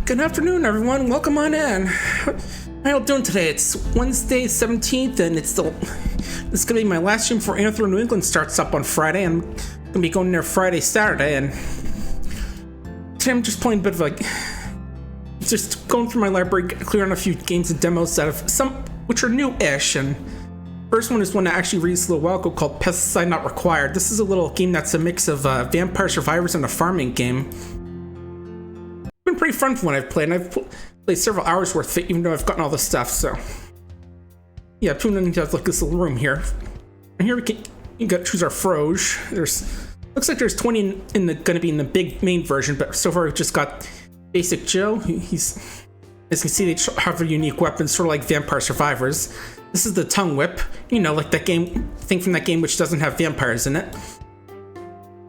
Good afternoon, everyone. Welcome on in. How y'all doing today? It's Wednesday, 17th, and this is gonna be my last stream before Anthem New England starts up on Friday. I'm gonna be going there Friday, Saturday, and today I'm just playing a bit of just going through my library, clearing a few games and demos out of some which are new-ish. And first one is one that actually released a little while ago called Pesticide Not Required. This is a little game that's a mix of Vampire Survivors and a farming game. Been pretty fun for when I've played, and I've played several hours worth of it, even though I've gotten all the stuff. So yeah, tune in to this little room here. And here you got to choose our Froggy. Looks like there's 20 gonna be in the big main version, but so far we've just got basic Joe. He's, as you can see, they have a unique weapon, sort of like Vampire Survivors. This is the tongue whip, like that thing from that game which doesn't have vampires in it.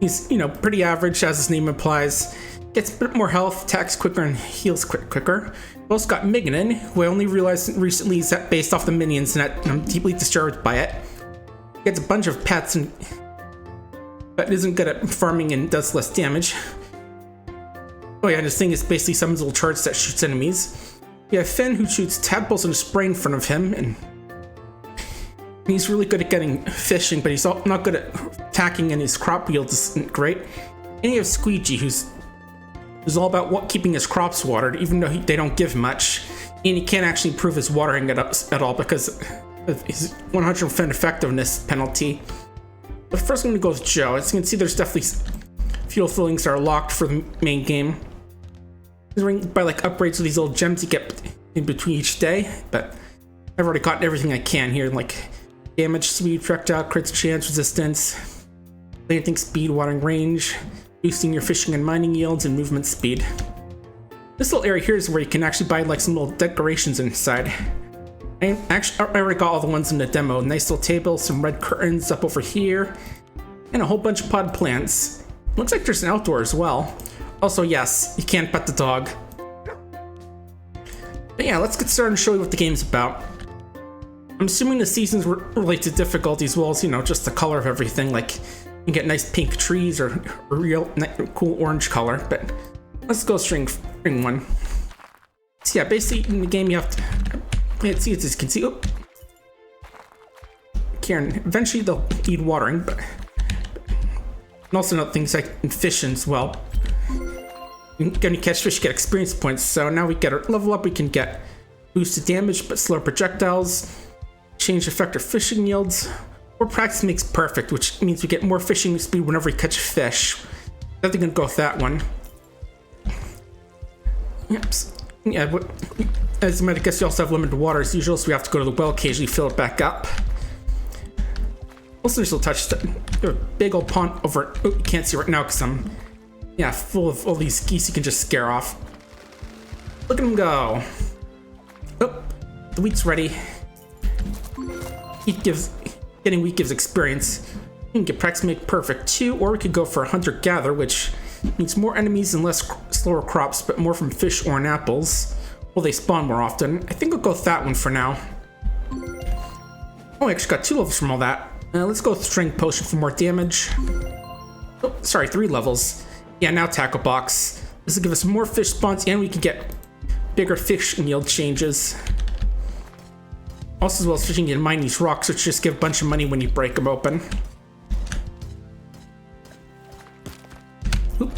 He's pretty average, as his name implies. Gets a bit more health, attacks quicker, and heals quicker. We've also got Mignon, who I only realized recently is based off the minions, and I'm deeply disturbed by it. Gets a bunch of pets, but isn't good at farming and does less damage. Oh yeah, and this thing is basically summons little charts that shoots enemies. We have Finn, who shoots tadpoles in a spray in front of him, and he's really good at getting fishing, but he's not good at attacking, and his crop yield isn't great. And you have Squeegee, who's all about keeping his crops watered, even though they don't give much, and he can't actually improve his watering at all because of his 100% effectiveness penalty. But first I'm going to go with Joe. As you can see, there's definitely fuel fillings that are locked for the main game. By upgrades of these little gems you get in between each day, but I've already gotten everything I can here, like damage, speed, projectile, crits, chance, resistance, planting speed, watering range, boosting your fishing and mining yields, and movement speed. This little area here is where you can actually buy some little decorations inside. I already got all the ones in the demo. Nice little table, some red curtains up over here, and a whole bunch of pod plants. Looks like there's an outdoor as well. Also, yes, you can't pet the dog. But yeah, let's get started and show you what the game's about. I'm assuming the seasons relate to difficulty as well as, just the color of everything. You get nice pink trees or a real cool orange color, but let's go string one. So yeah, basically in the game you have to see, as you can see, Karen, eventually they'll need watering, but and also other things like fish as well. When you catch fish, you get experience points, so now we get our level up, we can get boosted damage but slower projectiles, change effective fishing yields, or practice makes perfect, which means we get more fishing speed whenever we catch fish. I think I'm gonna go with that one. Yep. Yeah, but as you might guess, you also have limited water as usual, so we have to go to the well occasionally, fill it back up. Also, there's a little touch. A big old pond over. Oh, you can't see right now because I'm full of all these geese you can just scare off. Look at them go. Oh, the wheat's ready. Getting wheat gives experience. You can get practice make perfect too, or we could go for a hunter-gatherer, which means more enemies and less slower crops, but more from fish or in apples. Well, they spawn more often. I think I'll go with that one for now. Oh, I actually got 2 levels from all that. Let's go with Strength Potion for more damage. Oh, sorry, 3 levels. Yeah, now Tackle Box. This will give us more fish spawns, and we can get bigger fish and yield changes. Also, as well as fishing and mine these rocks, which just give a bunch of money when you break them open. Oop.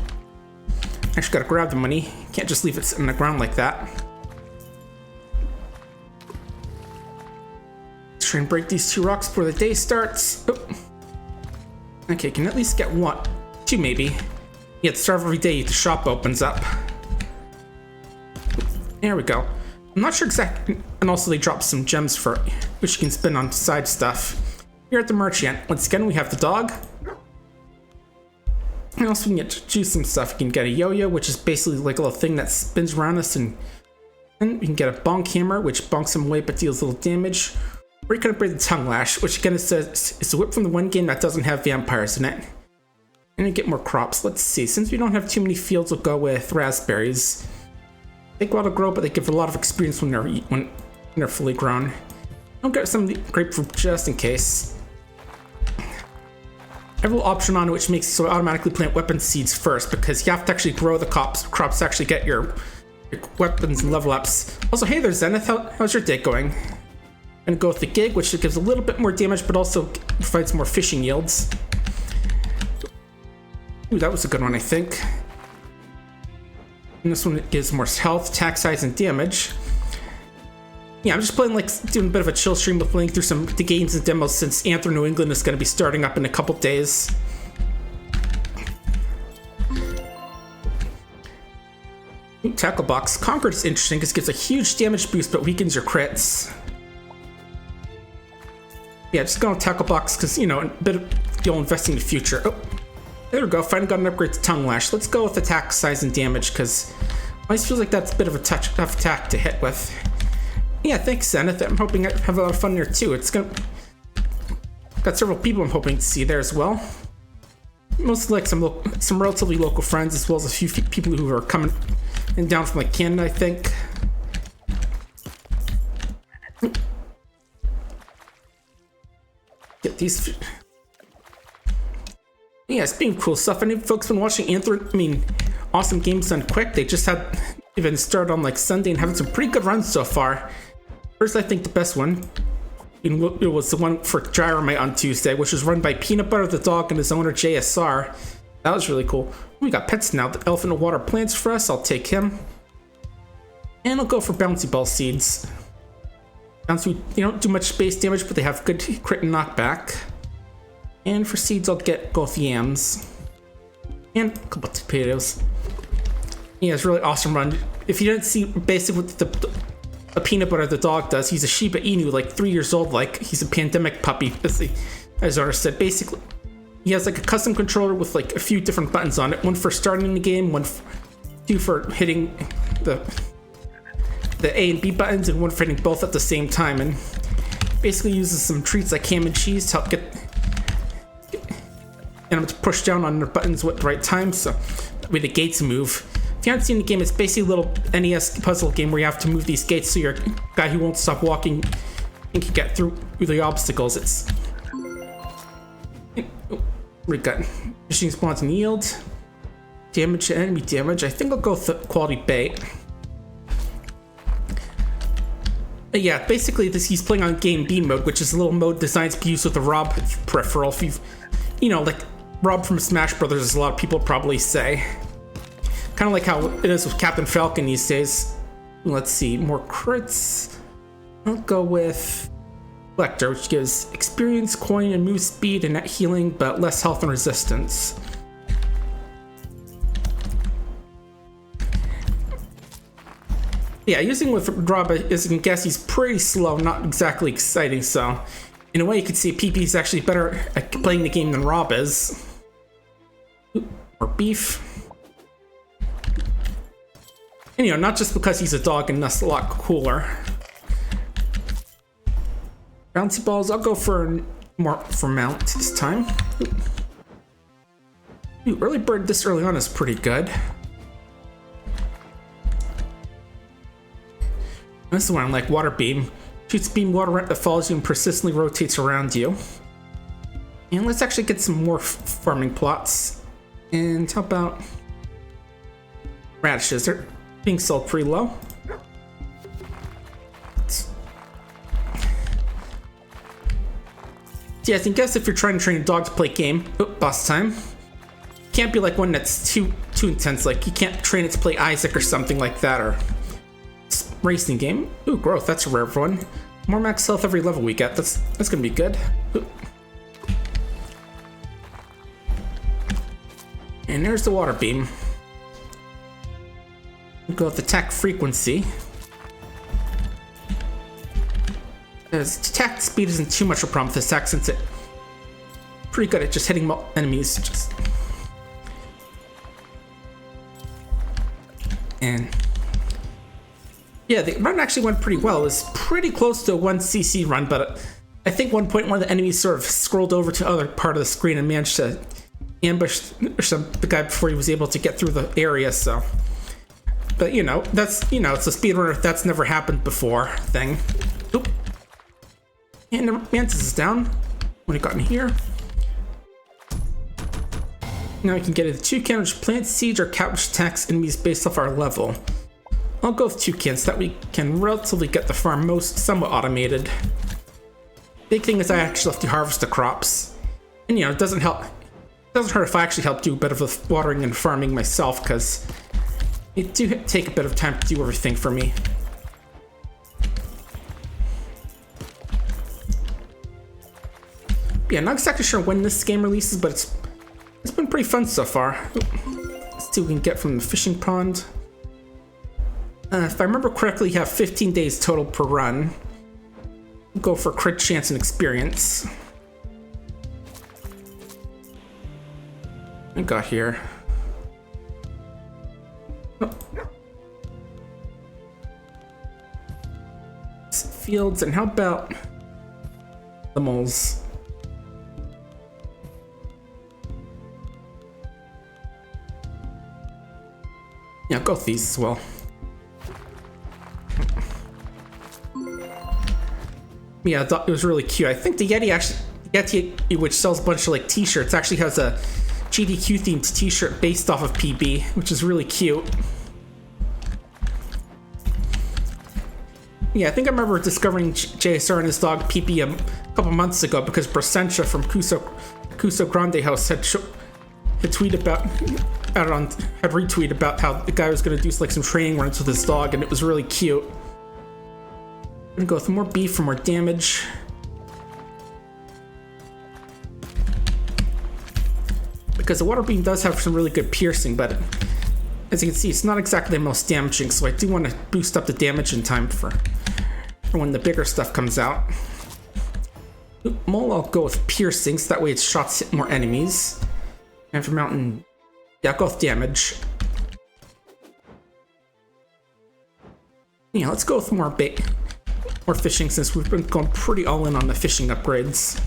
Actually, gotta grab the money. Can't just leave it sitting on the ground like that. Let's try and break these 2 rocks before the day starts. Oop. Okay, can at least get 1. 2 maybe. You have to starve every day the shop opens up. There we go. I'm not sure exactly, and also they drop some gems for which you can spend on side stuff. Here at the merchant, once again we have the dog. And also we can get to choose some stuff. You can get a yo-yo, which is basically like a little thing that spins around us, and we can get a bonk hammer, which bonks him away but deals little damage. Or you can upgrade the tongue lash, which again is a whip from the one game that doesn't have vampires in it. And you get more crops. Let's see, since we don't have too many fields, we'll go with raspberries. They take a while to grow, but they give a lot of experience when they're fully grown. I'll get some grapefruit just in case. I have a little option on it which makes it so I automatically plant weapon seeds first, because you have to actually grow the crops to actually get your weapons and level ups. Also, hey there, Zenith. How's your day going? I'm gonna go with the gig, which gives a little bit more damage, but also provides more fishing yields. Ooh, that was a good one, I think. And this one gives more health, attack size, and damage. Yeah, I'm just playing, like, doing a bit of a chill stream of playing through the games and demos since Anthem New England is going to be starting up in a couple days. Ooh, Tackle Box. Conquered is interesting because it gives a huge damage boost but weakens your crits. Yeah, just go on Tackle Box because, you know, a bit of you'll invest in the future. Oh, there we go. Finally got an upgrade to Tongue Lash. Let's go with attack size and damage because it always feels like that's a bit of a tough attack to hit with. Yeah, thanks, Zenith. I'm hoping I have a lot of fun there too. It's gonna got several people I'm hoping to see there as well. Mostly like some relatively local friends as well as a few people who are coming and down from like Canada, I think. Get these. Yeah, speaking of cool stuff, I know folks been watching Awesome Games Done Quick. They just had even started on like Sunday and having some pretty good runs so far. First, I think the best one it was the one for Gyromite on Tuesday, which was run by Peanut Butter the dog and his owner JSR. That was really cool. We got pets now. The Elephant of Water plants for us. I'll take him. And I'll go for Bouncy Ball Seeds. Bouncy, they don't do much base damage, but they have good crit and knockback. And for seeds, I'll go with yams. And a couple of potatoes. Yeah, it's a really awesome run. If you didn't see basically what the Peanut Butter the dog does, he's a Shiba Inu, like 3 years old, like he's a pandemic puppy, as Artis said. Basically, he has like a custom controller with like a few different buttons on it. One for starting the game, two for hitting the A and B buttons, and one for hitting both at the same time. And basically uses some treats like ham and cheese to help and I'm to push down on the buttons at the right time, so that way the gates move. If you haven't seen the game, it's basically a little NES puzzle game where you have to move these gates so your guy who won't stop walking can get through the obstacles. It's... we got machine spawns and yield. Damage and enemy damage. I think I'll go with quality bait. But yeah, basically he's playing on Game B mode, which is a little mode designed to be used with the Rob peripheral. If you've, like Rob from Smash Brothers, as a lot of people probably say. Kind of like how it is with Captain Falcon these days. Let's see, more crits. I'll go with Collector, which gives experience, coin, and move speed and net healing, but less health and resistance. Yeah, using with Rob, as you can guess, he's pretty slow, not exactly exciting, so in a way you could see PP is actually better at playing the game than Rob is. Or beef. And not just because he's a dog and that's a lot cooler. Bouncy balls, I'll go for mount this time. Ooh, early bird this early on is pretty good. This is the one I like, water beam. Shoots beam water that follows you and persistently rotates around you. And let's actually get some more farming plots. And how about radishes? They're being sold pretty low. Yeah, I guess if you're trying to train a dog to play a game, boss time. Can't be like one that's too intense. Like you can't train it to play Isaac or something like that, or racing game. Ooh, growth. That's a rare one. More max health every level we get. That's gonna be good. Ooh. And there's the water beam. We'll go with attack frequency. Because attack speed isn't too much of a problem with this attack since it's pretty good at just hitting enemies. And yeah, the run actually went pretty well. It was pretty close to a 1cc run, but I think one point one of the enemies sort of scrolled over to the other part of the screen and managed to ambush the guy before he was able to get through the area, so. But that's, it's a speedrunner that's never happened before thing. Oop. And the Mantis is down. What have we got in here? Now we can get a 2 count which plant seeds or cat which attacks enemies based off our level. I'll go with 2 cans so that we can relatively get the farm somewhat automated. Big thing is I actually have to harvest the crops. And it doesn't hurt if I actually help do a bit of the watering and farming myself, because it do take a bit of time to do everything for me. Yeah, not exactly sure when this game releases, but it's been pretty fun so far. Let's see what we can get from the fishing pond. If I remember correctly, you have 15 days total per run. We'll go for crit chance and experience. What I got here? Oh. Fields, and how about the moles? Yeah, I'll go with these as well. Yeah, I thought it was really cute. I think the Yeti, which sells a bunch of like t-shirts, actually has a GDQ themed t-shirt based off of PB, which is really cute. Yeah, I think I remember discovering JSR and his dog PB a couple months ago because Brasentia from Cuso Grande House had retweeted about how the guy was going to do like some training runs with his dog, and it was really cute. I'm gonna go with more beef for more damage. Because the water beam does have some really good piercing, but as you can see, it's not exactly the most damaging, so I do want to boost up the damage in time for when the bigger stuff comes out. Mole, I'll go with piercing, so that way its shots hit more enemies. And for mountain, yeah, I'll go with damage. Yeah, let's go with more fishing, since we've been going pretty all in on the fishing upgrades.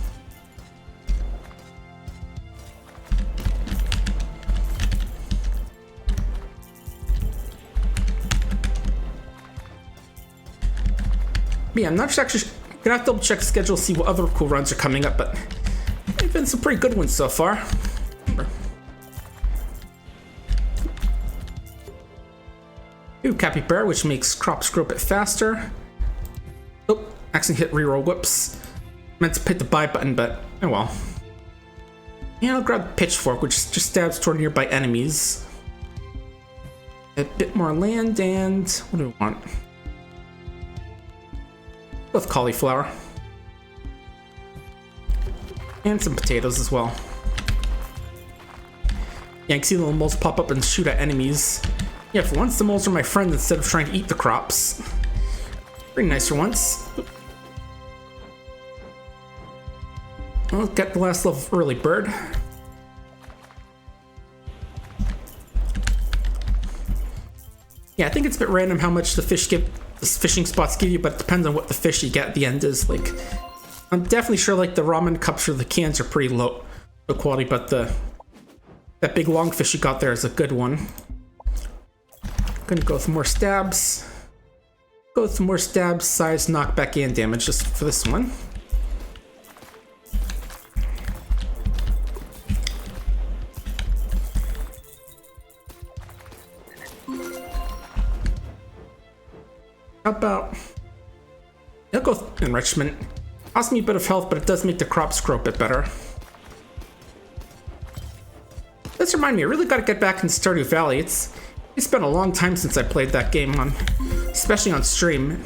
But yeah, I'm not actually gonna have to double check the schedule, see what other cool runs are coming up, but they've been some pretty good ones so far. Ooh, Capybara, which makes crops grow a bit faster. Oh, accidentally hit reroll. Whoops. Meant to hit the buy button, but oh well. Yeah, I'll grab Pitchfork, which just stabs toward nearby enemies. A bit more land, and what do we want? With cauliflower. And some potatoes as well. Yeah, I can see the little moles pop up and shoot at enemies. Yeah, for once the moles are my friend instead of trying to eat the crops. Pretty nice for once. I'll get the last level of early bird. Yeah, I think it's a bit random how much the fishing spots give you, but it depends on what the fish you get at the end is. Like, I'm definitely sure like the ramen cups or the cans are pretty low quality, but that big long fish you got there is a good one. Gonna go with more stabs. Go with more stabs, size, knockback, and damage just for this one. How about... I'll go with enrichment. Costs me a bit of health, but it does make the crops grow a bit better. This reminds me, I really gotta get back in Stardew Valley. It's been a long time since I played that game especially on stream.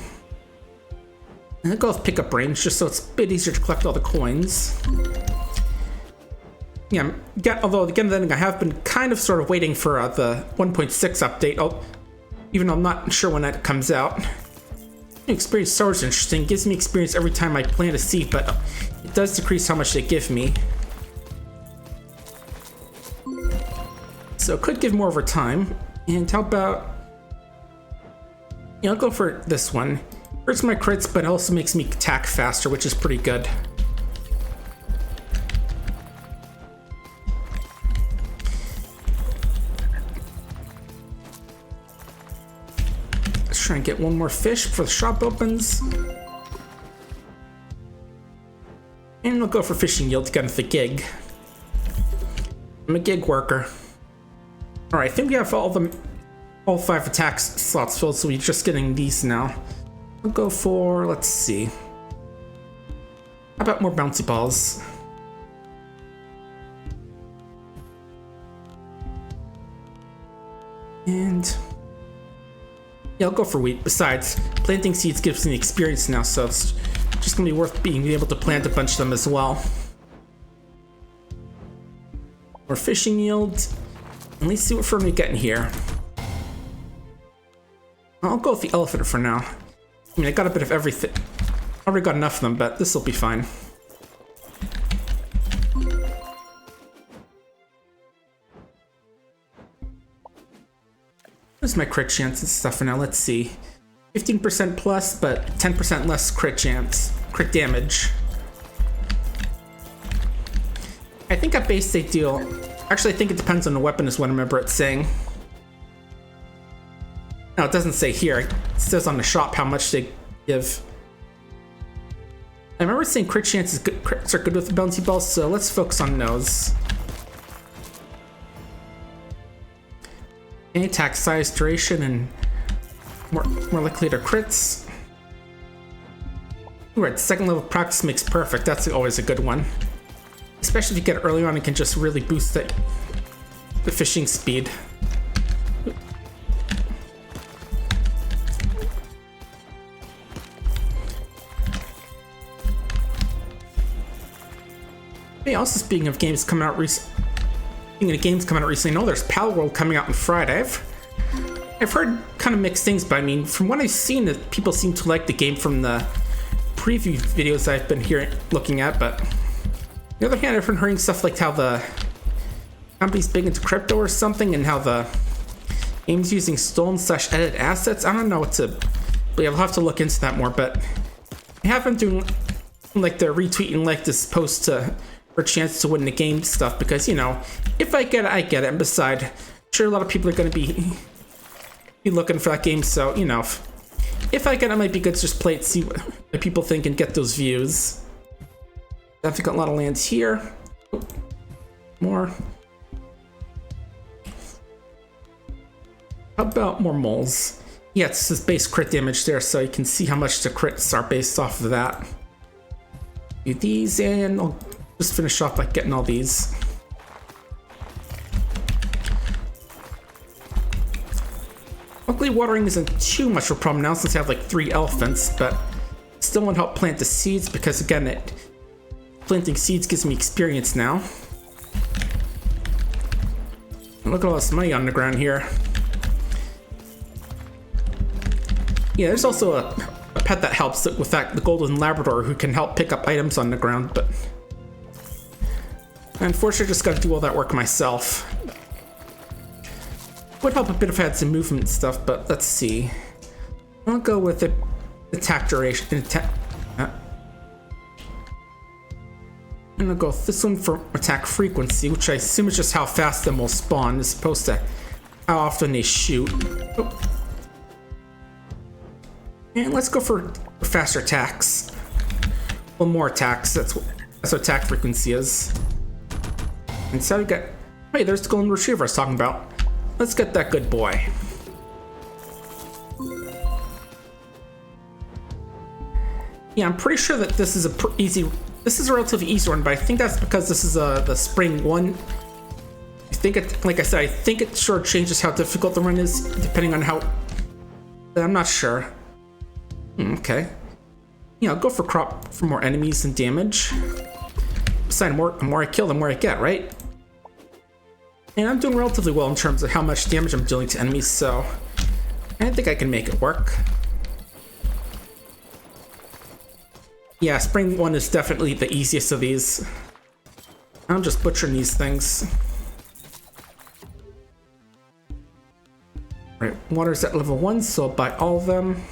And I'll go with pickup range just so it's a bit easier to collect all the coins. Yeah, although again, then I have been kind of sort of waiting for the 1.6 update, even though I'm not sure when that comes out. Experience storage is interesting. It gives me experience every time I plant a seed, but it does decrease how much they give me. So it could give more over time. And how about... Yeah, I'll go for this one. Hurts my crits, but it also makes me attack faster, which is pretty good. Let's try and get one more fish before the shop opens. And we'll go for fishing yield to get into the gig. I'm a gig worker. Alright, I think we have all the all 5 attack slots filled, so we're just getting these now. We'll go for, let's see. How about more bouncy balls? And yeah, I'll go for wheat. Besides, planting seeds gives me experience now, so it's just gonna be worth being able to plant a bunch of them as well. More fishing yield. And let's see what fern we get in here. I'll go with the elephant for now. I mean, I got a bit of everything. I already got enough of them, but this will be fine. Where's my crit chance and stuff for now? Let's see. 15% plus, but 10% less crit chance. Crit damage. I think at base they deal... Actually, I think it depends on the weapon is what I remember it saying. No, it doesn't say here. It says on the shop how much they give. I remember saying crit chances crits are good with the bouncy balls, so let's focus on those. Any attack size, duration, and more likely to crits. Right, second level practice makes perfect. That's always a good one. Especially if you get it early on, it can just really boost the fishing speed. Hey, also speaking of games coming out recently, I know there's Pal World coming out on Friday. I've heard kind of mixed things, but I mean, from what I've seen, that people seem to like the game from the preview videos I've been looking at, but on the other hand, I've been hearing stuff like how the company's big into crypto or something, and how the game's using stolen/edited assets. I don't know what to... I'll have to look into that more, but I have been doing like the retweeting like this post for a chance to win the game stuff, because, you know, if I get it, I get it. And besides, sure, a lot of people are going to be looking for that game, so, you know, if I get it, it might be good to just play it, see what people think, and get those views. I've got a lot of lands here. Oh, more. How about more moles? Yeah, it's just base crit damage there, so you can see how much the crits are based off of that. Do these, and I'll just finish off by getting all these. Luckily, watering isn't too much of a problem now since I have like 3 elephants, but still want to help plant the seeds because, again, planting seeds gives me experience now. And look at all this money on the ground here. Yeah, there's also a pet that helps with that, the golden Labrador, who can help pick up items on the ground, but unfortunately I just got to do all that work myself. Would help a bit if I had some movement stuff, but let's see. I'll go with the attack duration. And I'll go with this one for attack frequency, which I assume is just how fast them will spawn, as opposed to how often they shoot. Oh. And let's go for faster attacks. Well, more attacks. That's what attack frequency is. And so we got... Hey, there's the golden retriever I was talking about. Let's get that good boy. Yeah, I'm pretty sure that this is this is a relatively easy one, but I think that's because this is the spring one. I think it, like I said, I think it sure changes how difficult the run is depending on how... I'm not sure. Okay. Yeah, I'll go for crop for more enemies and damage. Besides, the more I kill, the more I get, right? And I'm doing relatively well in terms of how much damage I'm dealing to enemies, so I think I can make it work. Yeah, spring one is definitely the easiest of these. I'm just butchering these things. Right, water's at level 1, so I'll buy all of them.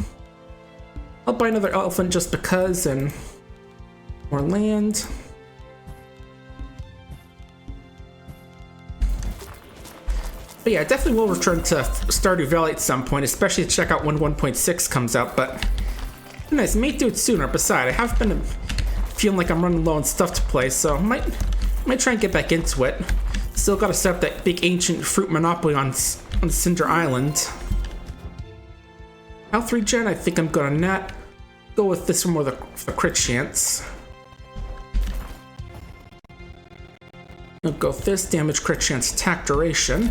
I'll buy another elephant just because, and more land. But yeah, I definitely will return to Stardew Valley at some point, especially to check out when 1.6 comes out, but nice, I may do it sooner. Besides, I have been feeling like I'm running low on stuff to play, so I might try and get back into it. Still gotta set up that big ancient fruit monopoly on Cinder Island. Health regen, I think I'm gonna not go with this one more the crit chance. I'll go with this, damage, crit chance, attack duration.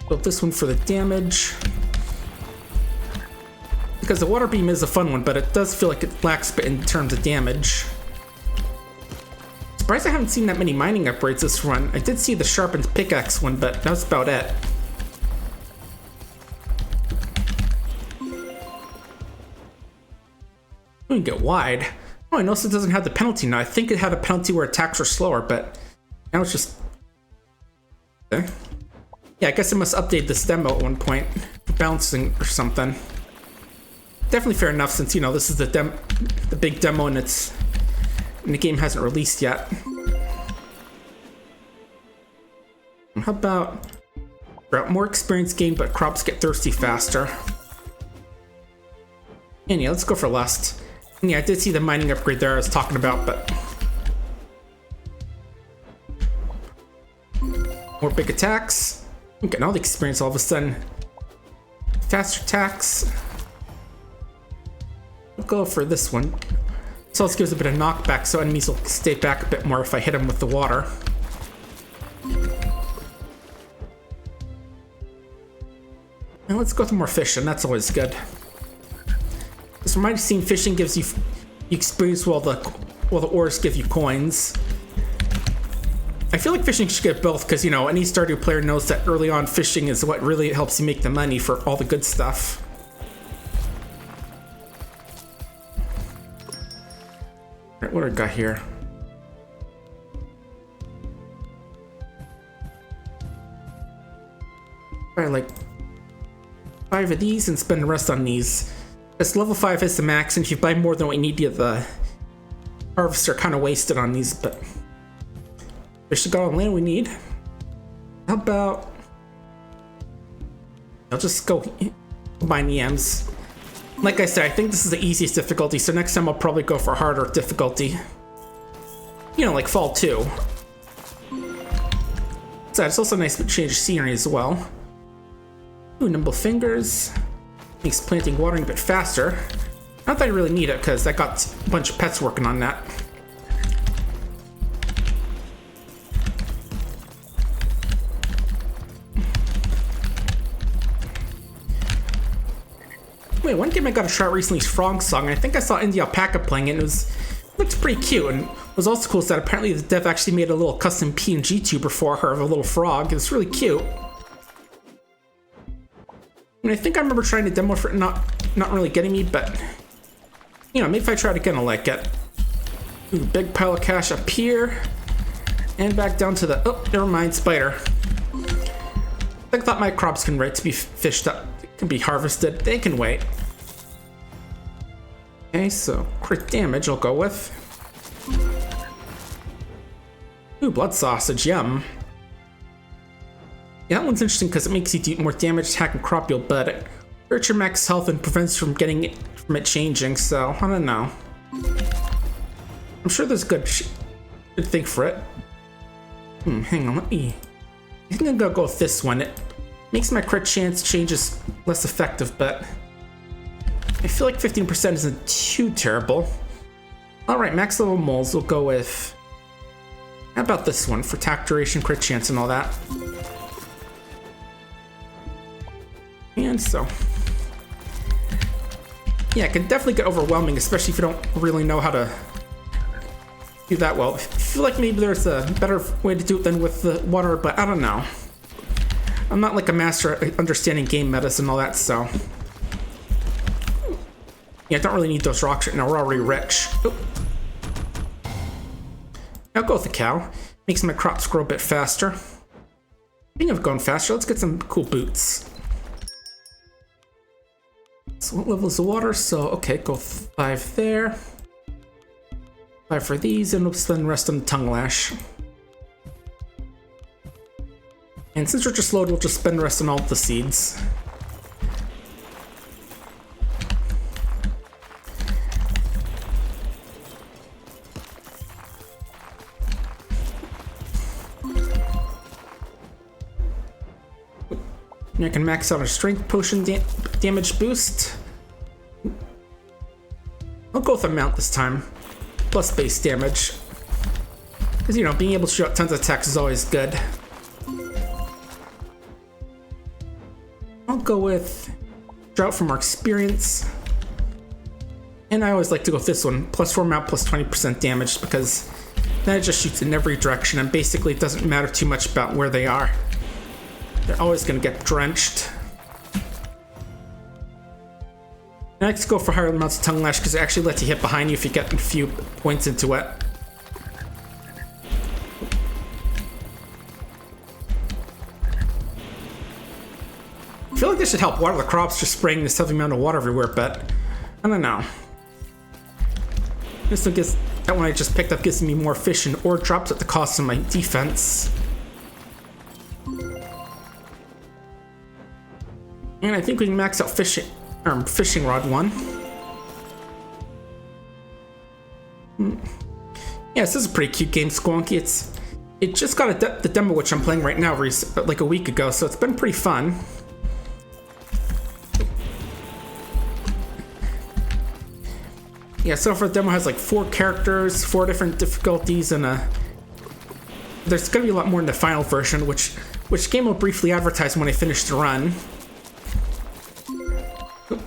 Go with this one for the damage. Because the water beam is a fun one, but it does feel like it lacks a bit in terms of damage. Surprised I haven't seen that many mining upgrades this run. I did see the sharpened pickaxe one, but that was about it. We can get wide. Oh, I noticed it doesn't have the penalty now. I think it had a penalty where attacks were slower, but now it's just... Okay. Yeah, I guess I must update this demo at one point. Balancing or something. Definitely fair enough since, you know, this is the big demo and the game hasn't released yet. How about more experience gained, but crops get thirsty faster? And yeah, let's go for lust. And yeah, I did see the mining upgrade there I was talking about, but more big attacks. I'm getting all the experience all of a sudden. Faster attacks. I'll go for this one. This also gives a bit of knockback, so enemies will stay back a bit more if I hit them with the water. And let's go with more fishing, that's always good. Because from my scene, fishing gives you experience while the ores give you coins. I feel like fishing should get both because, you know, any Stardew player knows that early on fishing is what really helps you make the money for all the good stuff. Alright, what do I got here? Alright, like 5 of these and spend the rest on these. This level 5 is the max, and if you buy more than what you need, the harvests are kind of wasted on these, but fish the golden land we need. How about I'll just go combine EMs. Like I said, I think this is the easiest difficulty, so next time I'll probably go for harder difficulty. You know, like Fall 2. So it's also nice to change of scenery as well. Ooh, nimble fingers. Makes planting watering a bit faster. Not that I really need it, because I got a bunch of pets working on that. Wait, one game I got a try recently is Frog Song. I think I saw Indie Alpaca playing it, and it looked pretty cute. And what was also cool is that apparently the dev actually made a little custom PNG tuber for her of a little frog. It's really cute. And I think I remember trying to demo for it, not really getting me, but you know, maybe if I try it again, I'll like it. Ooh, big pile of cash up here, and back down to the, oh, never mind, spider. I thought my crops can wait to be fished up, can be harvested. They can wait. Okay, so crit damage I'll go with. Ooh, blood sausage, yum. Yeah, that one's interesting because it makes you do more damage, attack, and crop yield, but it hurts your max health and prevents from it changing, so I don't know. I'm sure there's good thing for it. Hang on, I think I'm gonna go with this one. It makes my crit chance changes less effective, but I feel like 15% isn't too terrible. Alright, max level moles, we'll go with... How about this one for attack duration, crit chance, and all that? And so, yeah, it can definitely get overwhelming, especially if you don't really know how to do that well. I feel like maybe there's a better way to do it than with the water, but I don't know. I'm not like a master at understanding game metas and all that, so. Yeah, I don't really need those rocks right now, we're already rich. Oop. I'll go with the cow. Makes my crops grow a bit faster. Speaking of going faster, let's get some cool boots. So what level is the water? So, okay, go 5 there. 5 for these, and we'll spend the rest on the tongue lash. And since we're just loaded, we'll just spend the rest on all the seeds. And I can max out a strength potion damage boost. I'll go with a mount this time, plus base damage. Because, you know, being able to shoot out tons of attacks is always good. I'll go with Drought from our experience. And I always like to go with this one, plus 4 mount, plus 20% damage, because then it just shoots in every direction, and basically it doesn't matter too much about where they are. They're always going to get drenched. I like to go for higher amounts of Tongue Lash because it actually lets you hit behind you if you get a few points into it. I feel like this should help water the crops, just spraying this heavy amount of water everywhere, but I don't know. This one gets, that one I just picked up gives me more fish and ore drops at the cost of my defense. And I think we can max out fishing rod one. Yeah, this is a pretty cute game, Squonky. It just got the demo which I'm playing right now like a week ago, so it's been pretty fun. Yeah, so far the demo has like 4 characters, 4 different difficulties, and there's gonna be a lot more in the final version, which game will briefly advertise when I finish the run.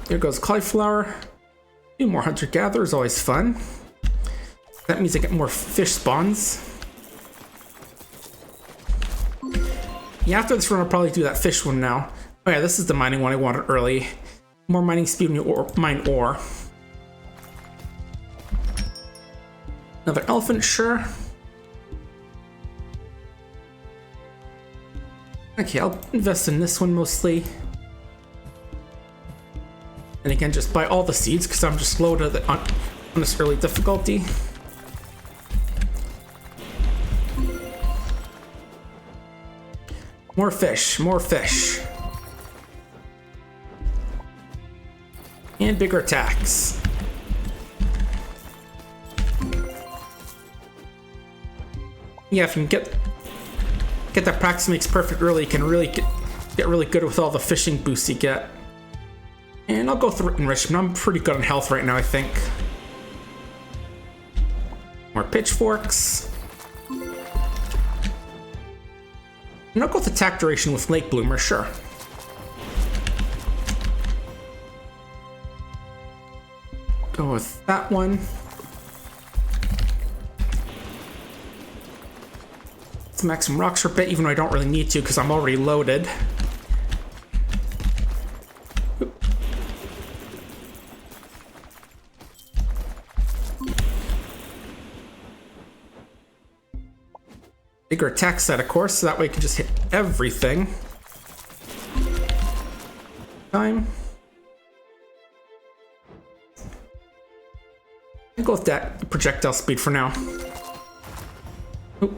There goes cauliflower. 2 more hunter-gatherer is always fun. That means I get more fish spawns. Yeah, after this run, I'll probably do that fish one now. Oh yeah, this is the mining one I wanted early. More mining speed when you mine ore. Another elephant, sure. Okay, I'll invest in this one mostly. And again, just buy all the seeds because I'm just low to on this early difficulty. More fish, more fish. And bigger attacks. Yeah, if you can get that practice makes perfect early, you can really get really good with all the fishing boosts you get. And I'll go through enrichment. I'm pretty good on health right now, I think. More pitchforks. And I'll go with attack duration with Lake Bloomer, sure. Go with that one. Let's max some rocks for a bit, even though I don't really need to because I'm already loaded. Bigger attack set, of course, so that way I can just hit everything. Time. I'll go with that projectile speed for now. Oh,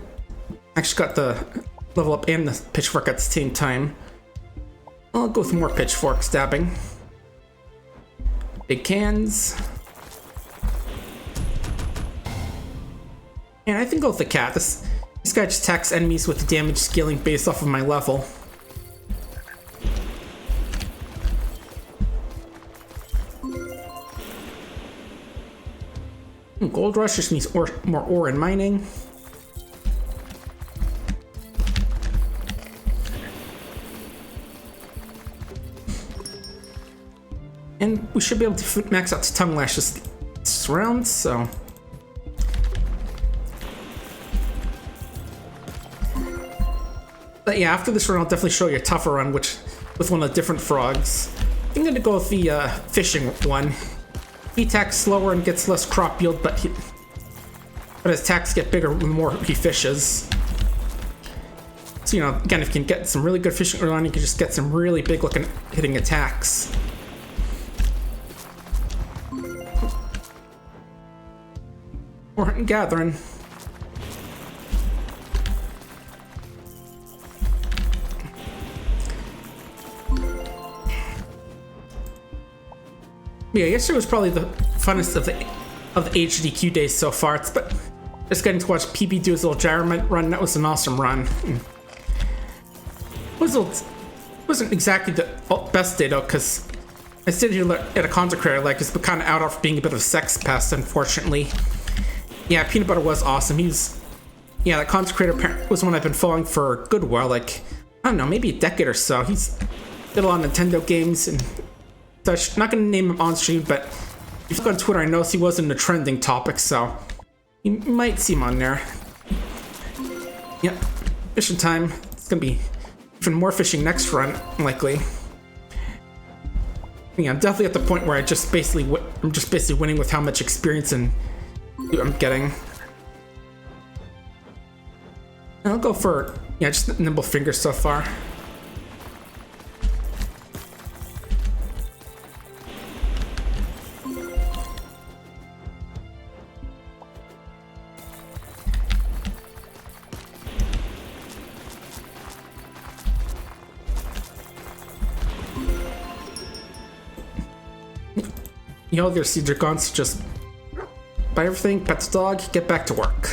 actually got the level up and the pitchfork at the same time. I'll go with more pitchfork stabbing. Big cans. And I think I'll go with the cat. This guy just attacks enemies with the damage scaling based off of my level. Gold rush just means more ore and mining. And we should be able to max out to Tongue Lash this round, so. But yeah, after this run, I'll definitely show you a tougher run, with one of the different frogs. I'm gonna go with the fishing one. He attacks slower and gets less crop yield, but his attacks get bigger the more he fishes. So, you know, again, if you can get some really good fishing early on, you can just get some really big looking hitting attacks. More hunting gathering. Yeah, yesterday was probably the funnest of the HDQ days so far. But just getting to watch PB do his little gyro run, that was an awesome run. wasn't exactly the best day though, because I stayed here at a consecrator like it's kind of out off being a bit of a sex pest, unfortunately. Yeah, Peanut Butter was awesome. Yeah, that consecrator was one I've been following for a good while, like, I don't know, maybe a decade or so. He's did a lot of Nintendo games and such. Not gonna name him on stream, but if you look on Twitter, I noticed he was in the trending topic, so you might see him on there. Yep, fishing time. It's gonna be even more fishing next run, likely. Yeah, I'm definitely at the point where I'm just basically winning with how much experience and I'm getting. And I'll go for just nimble fingers so far. All their seeds are gone, so just buy everything, pet the dog, get back to work.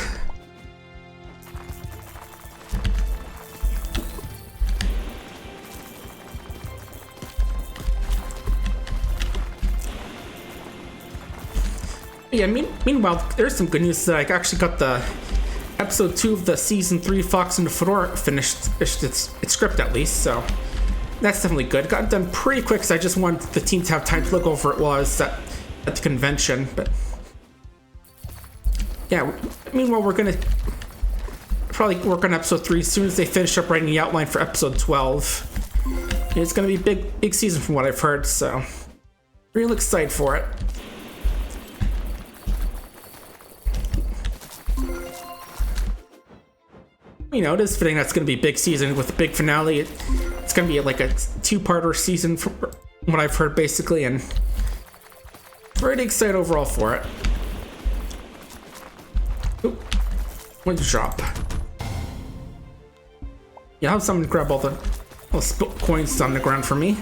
Yeah, meanwhile, there's some good news that I actually got the episode 2 of the season 3 Fox and the Fedora finished its script at least, so that's definitely good. Got it done pretty quick because I just wanted the team to have time to look over it while I was at the convention, but yeah, meanwhile we're gonna probably work on episode 3 as soon as they finish up writing the outline for episode 12. It's gonna be a big season from what I've heard, so real excited for it. It is fitting that's gonna be a big season with a big finale. It's gonna be like a 2-parter season from what I've heard basically, and pretty excited overall for it. Oop. Where'd you drop? Yeah, I'll have someone grab all the spilt coins on the ground for me.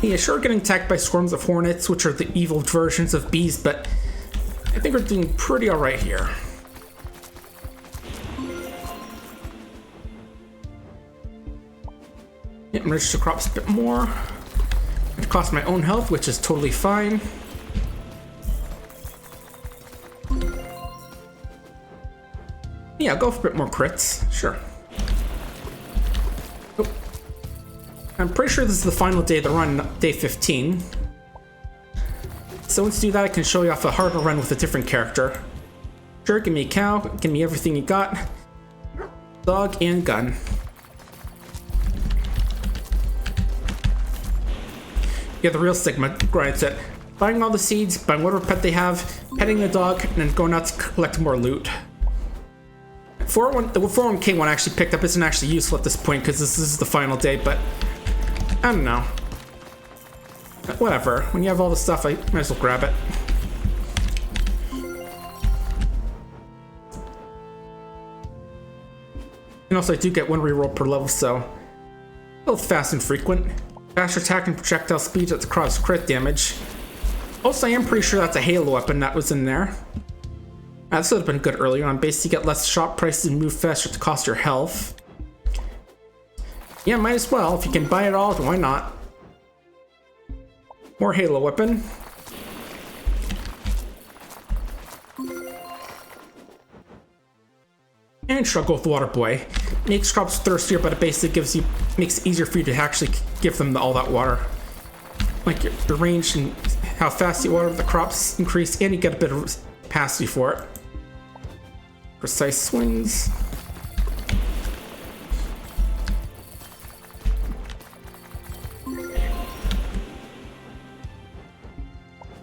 Yeah, sure, getting attacked by swarms of hornets, which are the evil versions of bees, but I think we're doing pretty alright here. Yeah, enrich the crops a bit more. It costs my own health, which is totally fine. Yeah, I'll go for a bit more crits, sure. Oh. I'm pretty sure this is the final day of the run, day 15. So once you do that, I can show you off a harder run with a different character. Sure, give me a cow, give me everything you got. Dog and gun. Yeah, the real Sigma grinds it. Buying all the seeds, buying whatever pet they have, petting the dog, and then going out to collect more loot. The 401k one I actually picked up isn't actually useful at this point because this is the final day, but I don't know. Whatever. When you have all the stuff, I might as well grab it. And also, I do get 1 reroll per level, so both fast and frequent. Faster attack and projectile speed that cause crit damage. Also, I am pretty sure that's a Halo weapon that was in there. This would have been good earlier on. Basically, get less shop prices and move faster to cost your health. Yeah, might as well. If you can buy it all, why not? More Halo weapon. And struggle with Water Boy. Makes crops thirstier, but it basically makes it easier for you to actually give them all that water. Like your range and how fast you water the crops increase, and you get a bit of capacity for it. Precise swings.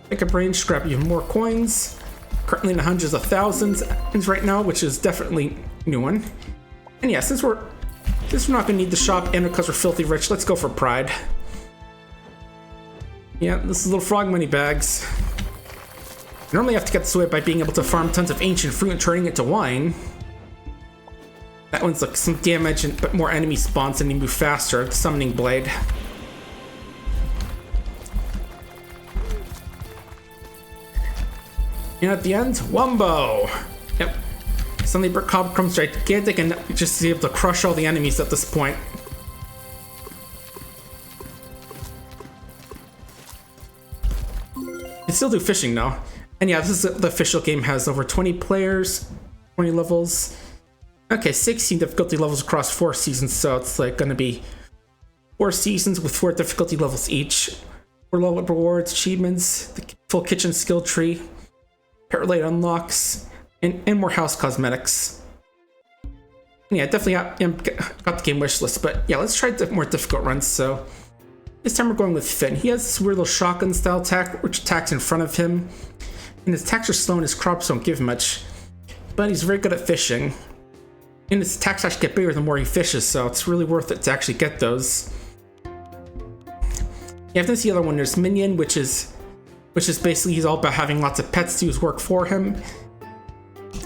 Pick up range, grab even more coins. Currently in the hundreds of thousands right now, which is definitely a new one. And yeah, since we're not gonna need the shop and because we're filthy rich, let's go for pride. Yeah, this is little frog money bags. Normally I have to get this away by being able to farm tons of ancient fruit and turning it to wine. That one's like some damage, but more enemy spawns and you move faster. The summoning blade. And at the end, Wumbo! Yep. Suddenly Brick Cobb becomes gigantic and just is able to crush all the enemies at this point. You can still do fishing though. And yeah, this is the official game, has over 20 players, 20 levels. Okay, 16 difficulty levels across 4 seasons, so it's like gonna be 4 seasons with 4 difficulty levels each. 4 level rewards, achievements, the full kitchen skill tree, pet related unlocks, and more house cosmetics. Yeah, definitely got the game wish list, but yeah, let's try the more difficult runs. So this time we're going with Finn. He has this weird little shotgun style attack, which attacks in front of him. And his attacks are slow and his crops don't give much, but he's very good at fishing. And his attacks actually get bigger the more he fishes, so it's really worth it to actually get those. Yeah, if this is the other one, there's Minion, which is basically he's all about having lots of pets do his work for him.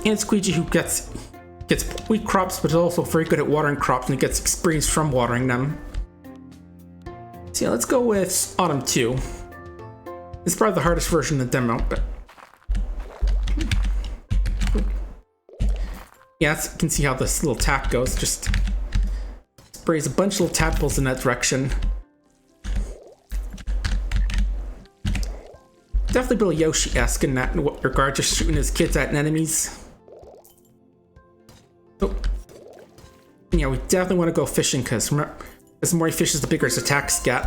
And Squeegee, who gets wheat crops, but is also very good at watering crops, and he gets experience from watering them. So yeah, let's go with Autumn 2. It's probably the hardest version of the demo, but yeah, you can see how this little attack goes. Just sprays a bunch of little tadpoles in that direction. Definitely a little Yoshi-esque in that regard, just shooting his kids at enemies. Oh. Yeah, we definitely want to go fishing, because the more he fishes, the bigger his attacks get.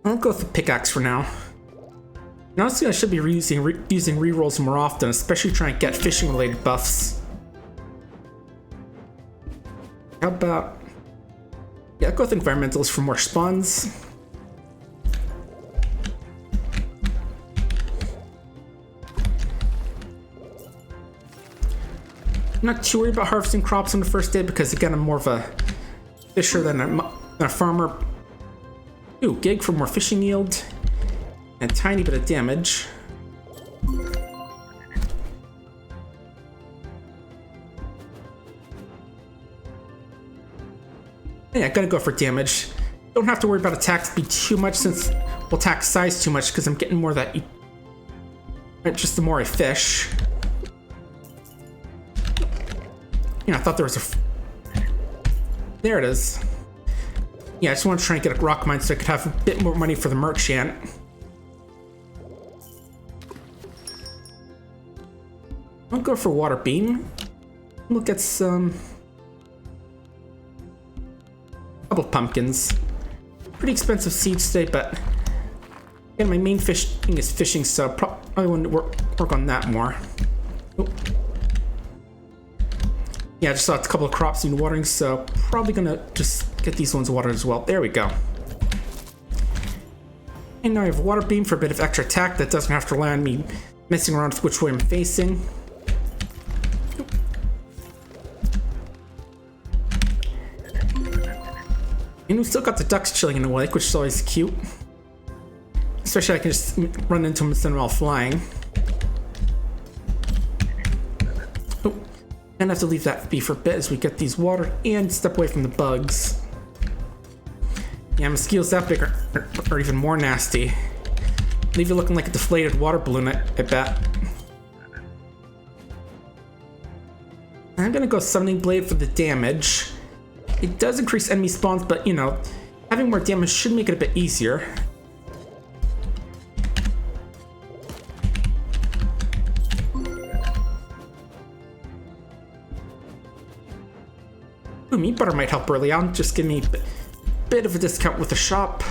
I'll go with the pickaxe for now. And honestly, I should be using rerolls more often, especially trying to get fishing-related buffs. How about... yeah, I'll go with environmentals for more spawns. I'm not too worried about harvesting crops on the first day because, again, I'm more of a fisher than a farmer. Ooh, gig for more fishing yield and a tiny bit of damage. Yeah, gotta go for damage. Don't have to worry about attack speed too much, since we'll attack size too much, because I'm getting more of that just the more I fish. You know, I thought there was a... there it is. Yeah, I just want to try and get a rock mine so I could have a bit more money for the merchant. I'll go for water beam. We'll get some... couple pumpkins. Pretty expensive seeds today, but... again, my main thing is fishing, so probably want to work on that more. Oh. Yeah, I just saw a couple of crops need watering, so probably gonna just get these ones watered as well. There we go. And now I have a water beam for a bit of extra attack that doesn't have to rely on me messing around with which way I'm facing. And we've still got the ducks chilling in the lake, which is always cute. Especially I can just run into them instead of while flying. And I have to leave that be for a bit as we get these watered and step away from the bugs. Yeah, mosquitoes that big are even more nasty. Leave you looking like a deflated water balloon, I bet. I'm gonna go Summoning Blade for the damage. It does increase enemy spawns, but you know, having more damage should make it a bit easier. Ooh, meat butter might help early on. Just give me a bit of a discount with the shop.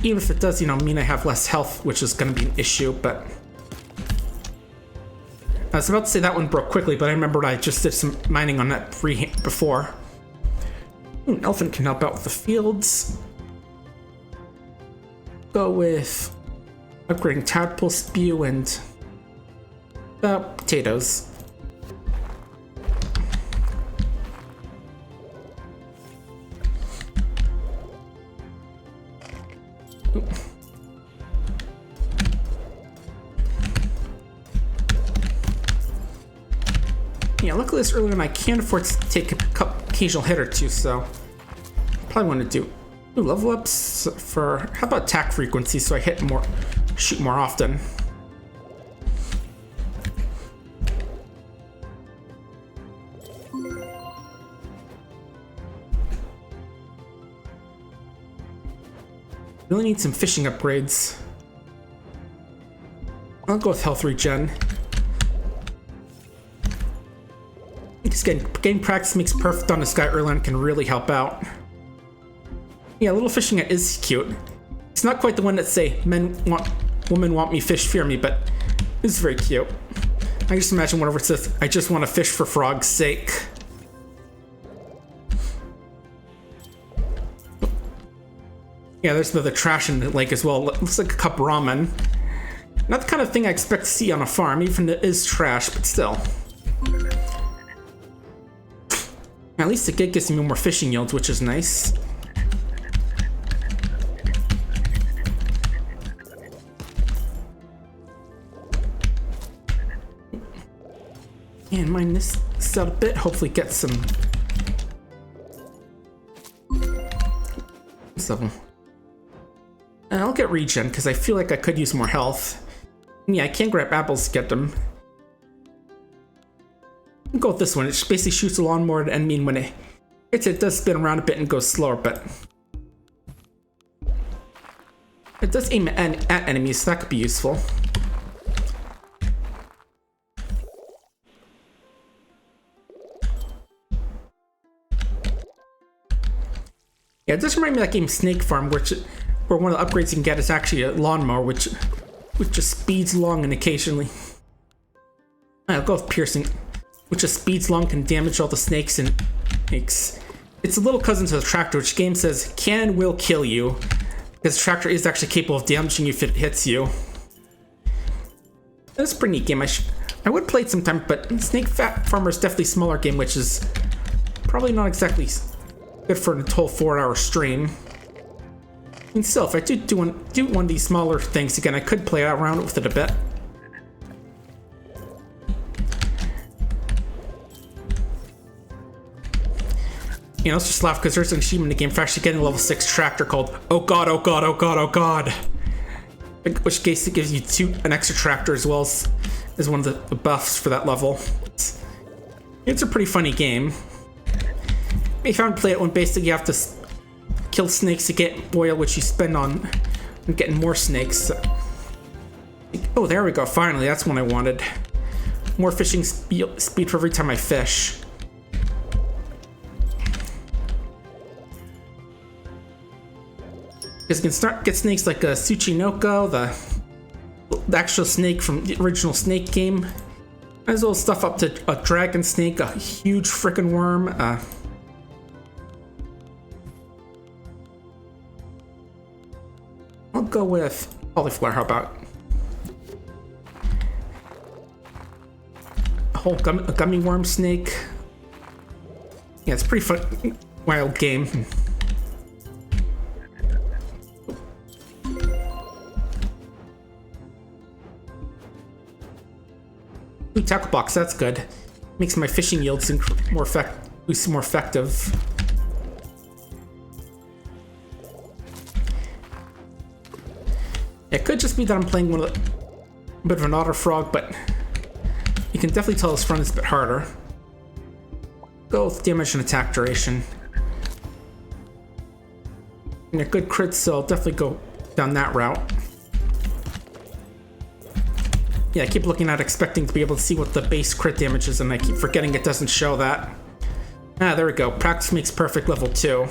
Even if it does, you know, mean I have less health, which is going to be an issue, but... I was about to say that one broke quickly, but I remembered I just did some mining on that before. Ooh, an elephant can help out with the fields. Go with upgrading tadpole spew and potatoes. Ooh. Yeah, luckily this early on I can afford to take a occasional hit or two, so probably want to do Ooh, level ups for, how about attack frequency so I hit more, shoot more often. Really need some fishing upgrades. I'll go with health regen. Just getting practice makes perfect on this guy early on can really help out. Yeah, little fishing is cute. It's not quite the one that say women want me, fish fear me, but it's very cute. I just imagine whatever it says, I just want to fish for Frog's sake. Yeah, there's the trash in the lake as well. It looks like a cup ramen. Not the kind of thing I expect to see on a farm, even if it is trash, but still. At least the gig gives me more fishing yields, which is nice. And mine this out a bit, hopefully get some. And I'll get regen because I feel like I could use more health. And yeah, I can grab apples to get them. I'll go with this one. It just basically shoots a lawnmower and mean when it hits it does spin around a bit and goes slower, but it does aim at enemies, so that could be useful. Yeah, it does remind me of that game Snake Farm, where one of the upgrades you can get is actually a lawnmower, which just speeds along and occasionally. I'll go with piercing, which just speeds along, can damage all the snakes and makes. It's a little cousin to the tractor, which game says can and will kill you, because the tractor is actually capable of damaging you if it hits you. That's a pretty neat game. I would play it sometime, but Snake Farmer is definitely a smaller game, which is probably not exactly good for a whole 4-hour stream. And still, if I do one of these smaller things again, I could play around with it a bit. You know, let's just laugh because there's an achievement in the game for actually getting a level 6 tractor called Oh God, Oh God, Oh God, Oh God. Which basically gives you an extra tractor as well as one of the buffs for that level. It's a pretty funny game. If you haven't played it, when basically you have to kill snakes to get oil, which you spend on getting more snakes. Oh, there we go. Finally, that's what I wanted. More fishing speed for every time I fish. Because you can get snakes like a Tsuchinoko, the actual snake from the original Snake game, as well as stuff up to a dragon snake, a huge frickin' worm. I'll go with cauliflower, how about? A whole gummy worm snake. Yeah, it's a pretty fun, wild game. Ooh, tackle box, that's good. Makes my fishing yields more effective. It could just be that I'm playing a bit of an otter frog, but you can definitely tell this run is a bit harder. Go with damage and attack duration. And a good crit, so I'll definitely go down that route. Yeah, I keep looking at expecting to be able to see what the base crit damage is, and I keep forgetting it doesn't show that. Ah, there we go. Practice makes perfect level 2.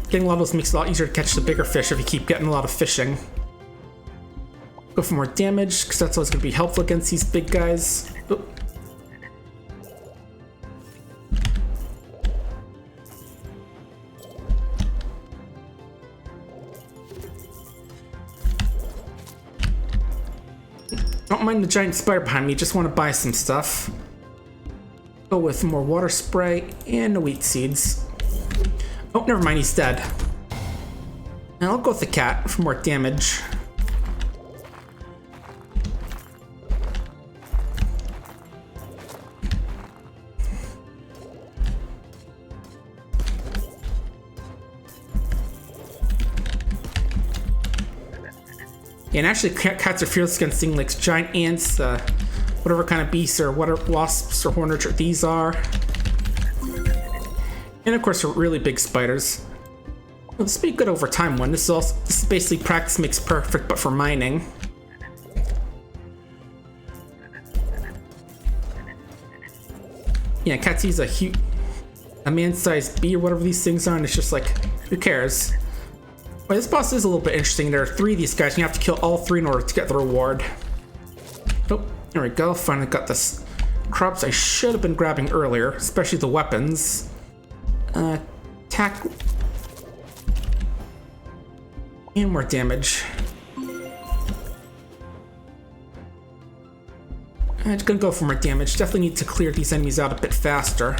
Getting a lot of those makes it a lot easier to catch the bigger fish if you keep getting a lot of fishing. Go for more damage, because that's always going to be helpful against these big guys. Oh. Don't mind the giant spider behind me, just want to buy some stuff. Go with more water spray and the wheat seeds. Oh, never mind, he's dead. And I'll go with the cat for more damage. And actually, cats are fearless against things like giant ants, whatever kind of beasts or whatever wasps or hornets these are. And of course, really big spiders. Well, this would be a good over time one. This is basically practice makes perfect, but for mining. Yeah, cat sees a man-sized bee or whatever these things are, and it's just like, who cares? Well, this boss is a little bit interesting. There are 3 of these guys, and you have to kill all 3 in order to get the reward. Oh, there we go. Finally got this crops I should have been grabbing earlier, especially the weapons. Attack. And more damage. I'm just gonna go for more damage. Definitely need to clear these enemies out a bit faster.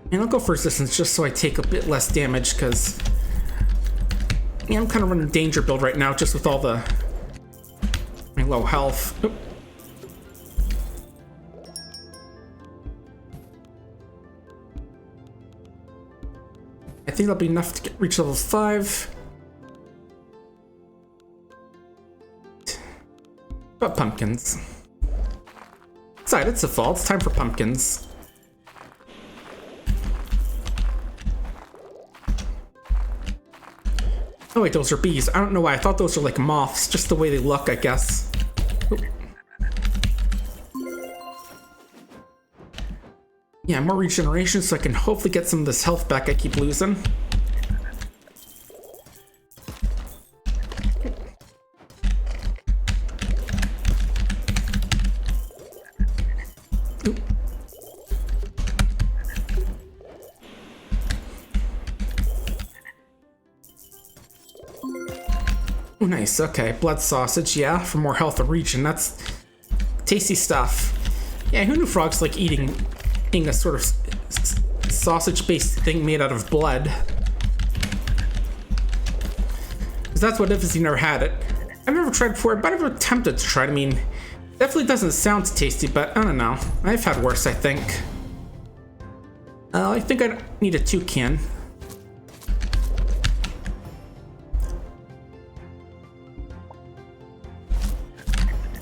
And I'll go for resistance just so I take a bit less damage, because yeah, I'm kind of running danger build right now just with all my low health. Oop. I think that'll be enough to reach level 5. But pumpkins. Besides, it's the fall. It's time for pumpkins. Oh wait, those are bees. I don't know why. I thought those are like moths. Just the way they look, I guess. Oop. Yeah, more regeneration so I can hopefully get some of this health back I keep losing. Oop. Oh, nice. Okay, blood sausage. Yeah, for more health and regen. That's tasty stuff. Yeah, who knew frogs like eating a sort of sausage-based thing made out of blood? Because that's what it is. You never had it. I've never tried before, but I've never attempted to try it. I mean, definitely doesn't sound tasty, but I don't know. I've had worse, I think. I think I need a toucan.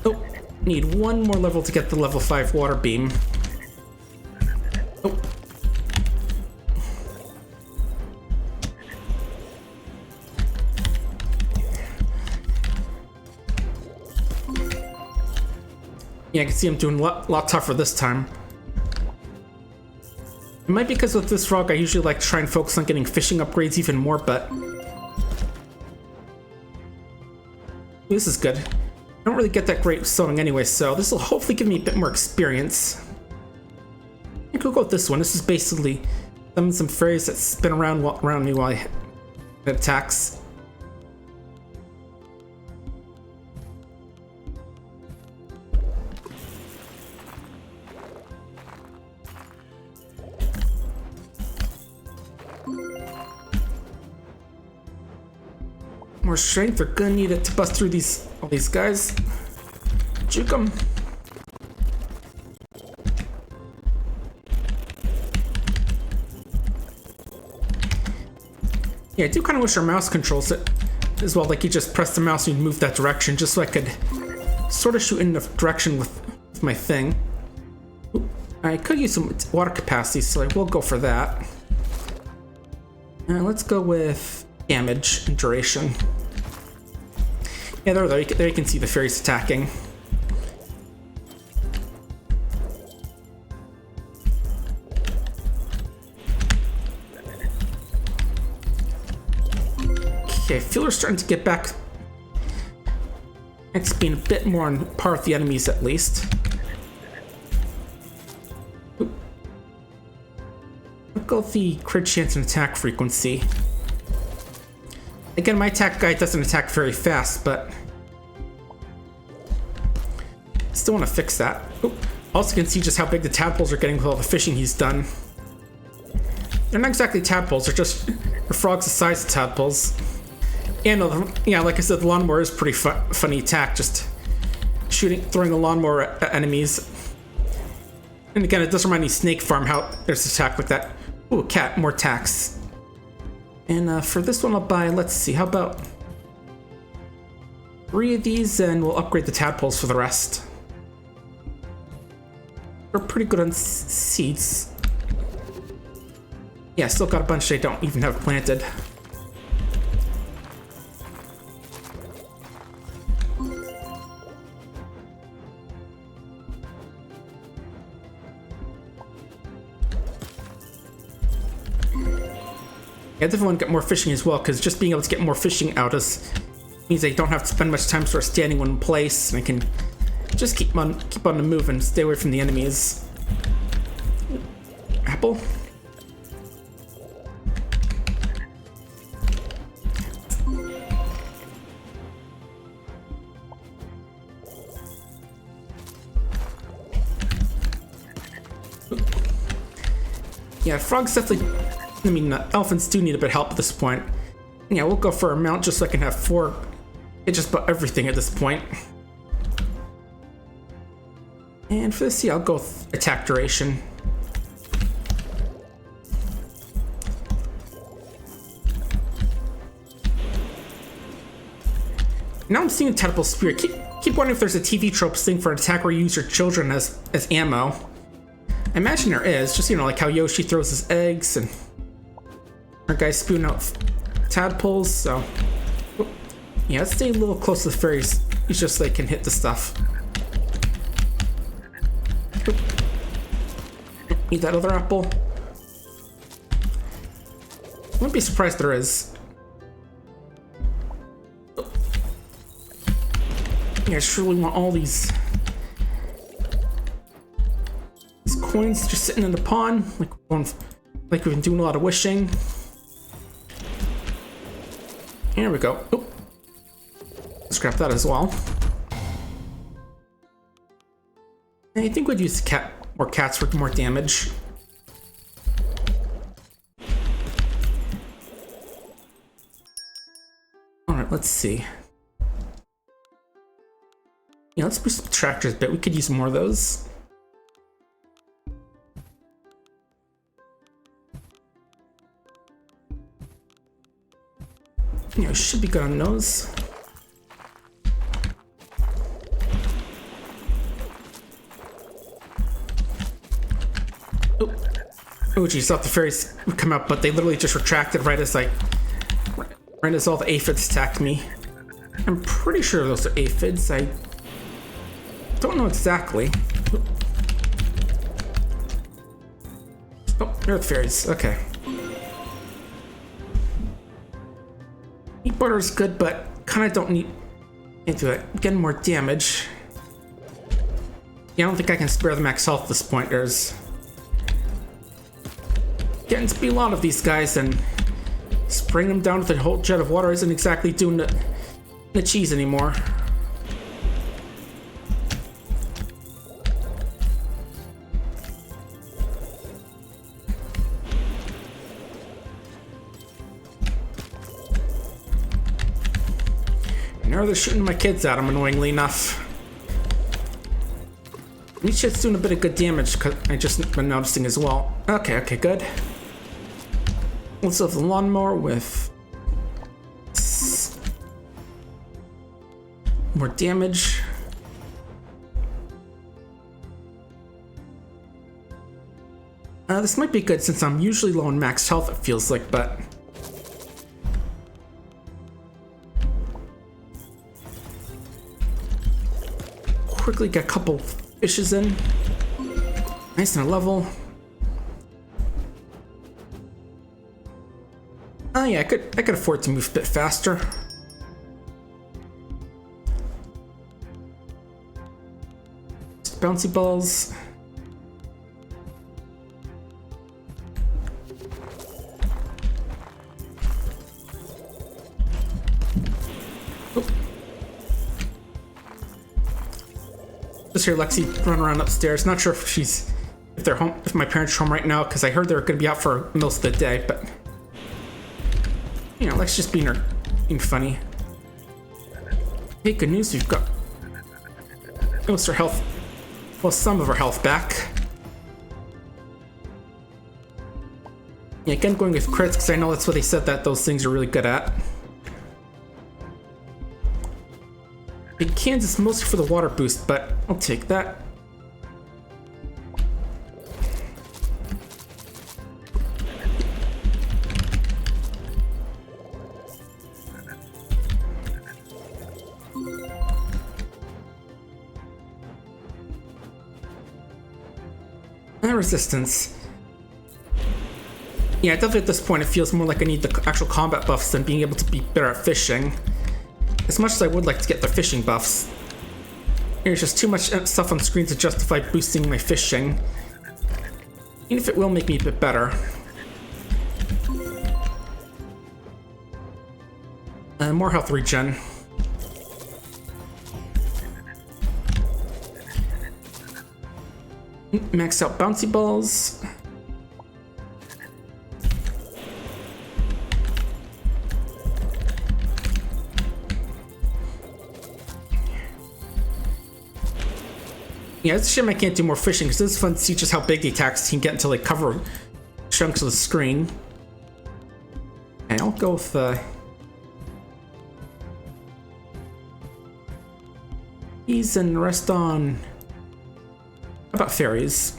Oh, need one more level to get the level 5 water beam. Oh. Yeah, I can see I'm doing a lot tougher this time. It might be because with this frog, I usually like to try and focus on getting fishing upgrades even more, but this is good. I don't really get that great sewing anyway, so this will hopefully give me a bit more experience. I could go with this one. This is basically some fairies that spin around me while it attacks. More strength. We're gonna need it to bust through all these guys. Juke them. Yeah, I do kind of wish our mouse controls it as well. Like you just press the mouse and you move that direction, just so I could sort of shoot in the direction with my thing. Ooh, I could use some water capacity, so I will go for that. Let's go with damage and duration. Yeah, there you can see the fairies attacking. Okay, I feel we're starting to get back. It's being a bit more on par with the enemies at least. Oop. Look at the crit chance and attack frequency. Again, my attack guy doesn't attack very fast, but still want to fix that. Oop. Also can see just how big the tadpoles are getting with all the fishing he's done. They're not exactly tadpoles, they're just frogs the size of tadpoles. Yeah, no, yeah, like I said, the lawnmower is pretty funny attack, just throwing a lawnmower at enemies. And again, it does remind me of Snake Farm, how there's attack with that. Ooh, cat, more attacks. And for this one I'll buy, let's see, how about 3 of these, and we'll upgrade the tadpoles for the rest. We're pretty good on seeds. Yeah, still got a bunch I don't even have planted. Yeah, I definitely want to get more fishing as well, because just being able to get more fishing out means I don't have to spend much time sort of standing in one place, and I can just keep on the move and stay away from the enemies. Apple. Yeah, frogs definitely. I mean, elephants do need a bit of help at this point. Yeah, we'll go for a mount just so I can have 4. It's just about everything at this point. And for this, yeah, I'll go with attack duration. Now I'm seeing a tadpole spear. Keep wondering if there's a TV trope thing for an attack where you use your children as ammo. I imagine there is, just, you know, like how Yoshi throws his eggs and our guys spewing out tadpoles, so. Yeah, let's stay a little close to the fairies. It's just so they can hit the stuff. Need that other apple. Wouldn't be surprised there is. Yeah, I surely want all these coins just sitting in the pond, like we've been doing a lot of wishing. Here we go. Oop. Let's grab that as well. I think we'd use more cats for more damage. Alright, let's see. Yeah, let's boost the tractors a bit. We could use more of those. Yeah, should be good on those. Oh geez, thought the fairies would come up, but they literally just retracted right as all the aphids attacked me. I'm pretty sure those are aphids. I don't know exactly. Oh, they're the fairies. Okay. Meat butter is good, but kind of don't need into it. Getting more damage. Yeah, I don't think I can spare the max health at this point. There's getting to be a lot of these guys, and spraying them down with a whole jet of water isn't exactly doing the cheese anymore. Now they're shooting my kids at them, annoyingly enough. Each shit's doing a bit of good damage, because I just been noticing as well. Okay, good. Let's have the lawnmower with more damage. This might be good since I'm usually low on max health, it feels like, but quickly get a couple fishes in. Nice and a level. Oh yeah, I could afford to move a bit faster. Just bouncy balls. Just hear Lexi run around upstairs. Not sure if they're home, if my parents are home right now, because I heard they're going to be out for most of the day. But you know, Lexi's just being her being funny. Hey, good news, we've got most of our health, well, some of our health back. Yeah, again, going with crits, because I know that's what they said that those things are really good at. Big cans is mostly for the water boost, but I'll take that. Resistance. Yeah, definitely at this point it feels more like I need the actual combat buffs than being able to be better at fishing. As much as I would like to get the fishing buffs, there's just too much stuff on screen to justify boosting my fishing. Even if it will make me a bit better. More health regen. Max out bouncy balls. Yeah, it's a shame I can't do more fishing because it's fun to see just how big the attacks can get until they cover chunks of the screen. And I'll go with these and rest on. How about fairies?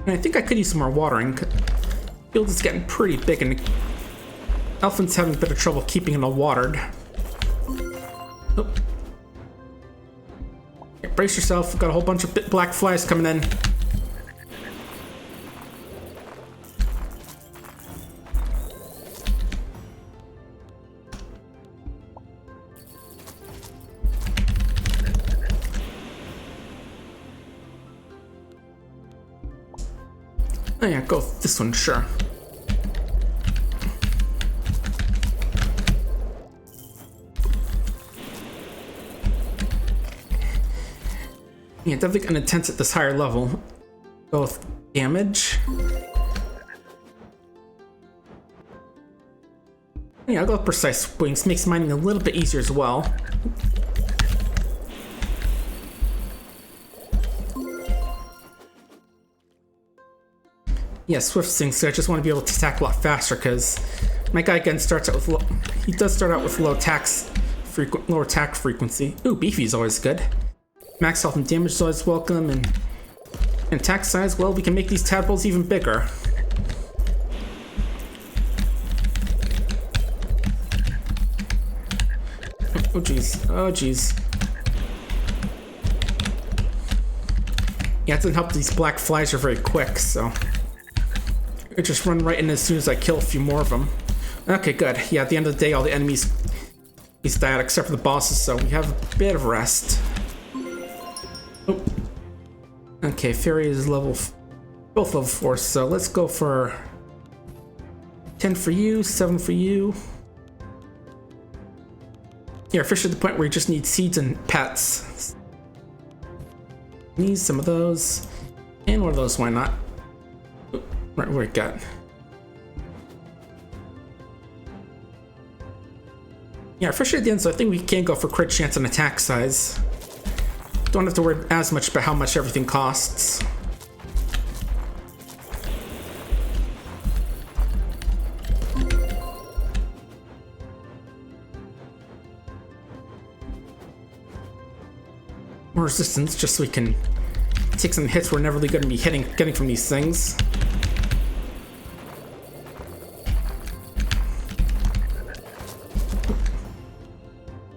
And I think I could use some more watering. The field is getting pretty big and Elfin's having a bit of trouble keeping it all watered. Oh. Okay, brace yourself, we've got a whole bunch of black flies coming in. Oh yeah, go with this one, sure. Yeah, definitely gonna intense at this higher level. Go with damage. Yeah, I'll go with precise wings. Makes mining a little bit easier as well. Yeah, swift things, so I just want to be able to attack a lot faster because my guy again starts out with low, he does start out with low attack frequency. Ooh, beefy is always good. Max health and damage is always welcome, and attack size, well, we can make these tadpoles even bigger. Oh jeez, oh jeez. Yeah, it doesn't help these black flies are very quick, so I just run right in as soon as I kill a few more of them. Okay, good. Yeah, at the end of the day, all the enemies died except for the bosses, so we have a bit of rest. Oh. Okay, fairy is both level 4, so let's go for 10 for you, 7 for you. Yeah, fish at the point where you just need seeds and pets. Need some of those, and one of those, why not? Right where it got. Yeah, fish at the end, so I think we can go for crit chance and attack size. Don't have to worry as much about how much everything costs. More resistance, just so we can take some hits we're never really going to be getting from these things.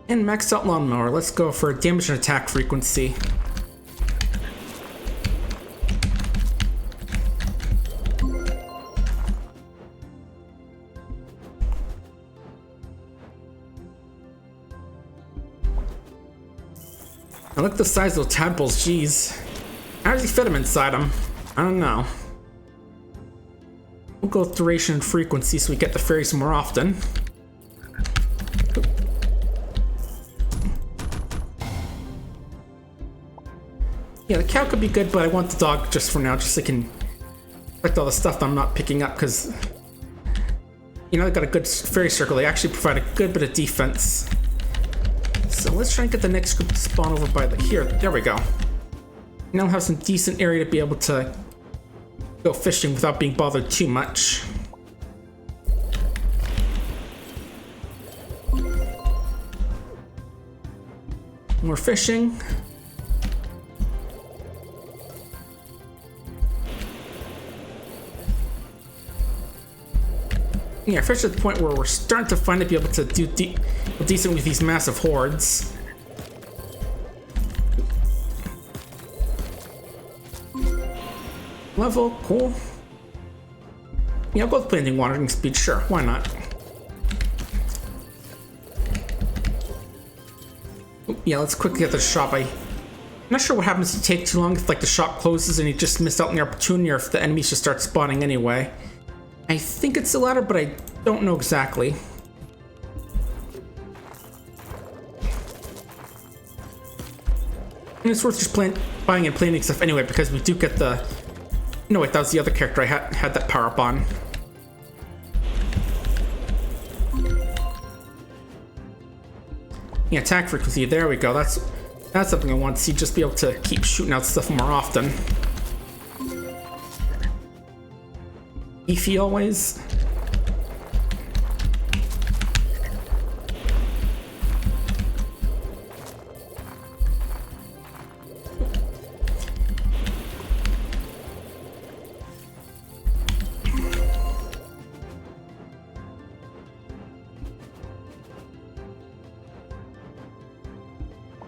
And maxed out lawnmower. Let's go for damage and attack frequency. I look at the size of those tadpoles, jeez. How does he fit them inside him? I don't know. We'll go with duration and frequency so we get the fairies more often. Yeah, the cow could be good, but I want the dog just for now, just so I can collect all the stuff that I'm not picking up, because, you know, they got a good fairy circle. They actually provide a good bit of defense. So let's try and get the next group to spawn over by the... Here, there we go. Now we'll have some decent area to be able to go fishing without being bothered too much. More fishing. Yeah, fish at the point where we're starting to finally be able to do decent with these massive hordes. Level, cool. Yeah, I'll go with planting watering speed, sure, why not? Yeah, let's quickly get the shop. I'm not sure what happens if you take too long, if like the shop closes and you just missed out on the opportunity, or if the enemies just start spawning anyway. I think it's the latter, but I don't know exactly. And it's worth just buying and planting stuff anyway, because we do get the... No, wait, that was the other character I had that power up on. Yeah, attack frequency, there we go. That's something I want to see, just be able to keep shooting out stuff more often. Beefy always.